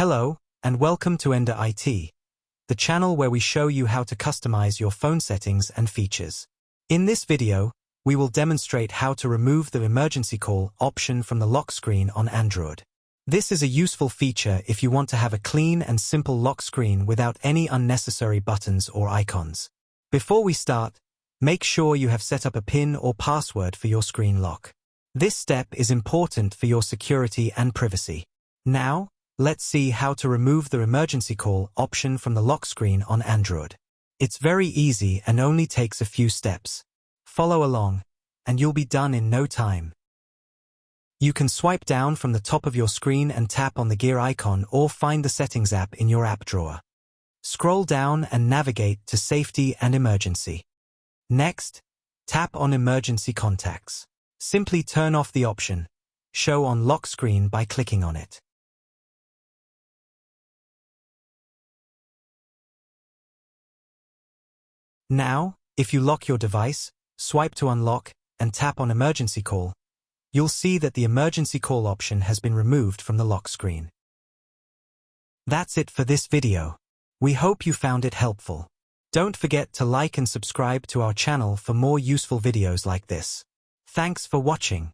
Hello, and welcome to Ender IT, the channel where we show you how to customize your phone settings and features. In this video, we will demonstrate how to remove the emergency call option from the lock screen on Android. This is a useful feature if you want to have a clean and simple lock screen without any unnecessary buttons or icons. Before we start, make sure you have set up a PIN or password for your screen lock. This step is important for your security and privacy. Now, let's see how to remove the emergency call option from the lock screen on Android. It's very easy and only takes a few steps. Follow along, and you'll be done in no time. You can swipe down from the top of your screen and tap on the gear icon or find the Settings app in your app drawer. Scroll down and navigate to Safety and Emergency. Next, tap on Emergency Contacts. Simply turn off the option, Show on Lock Screen by clicking on it. Now, if you lock your device, swipe to unlock, and tap on Emergency Call, you'll see that the emergency call option has been removed from the lock screen. That's it for this video. We hope you found it helpful. Don't forget to like and subscribe to our channel for more useful videos like this. Thanks for watching.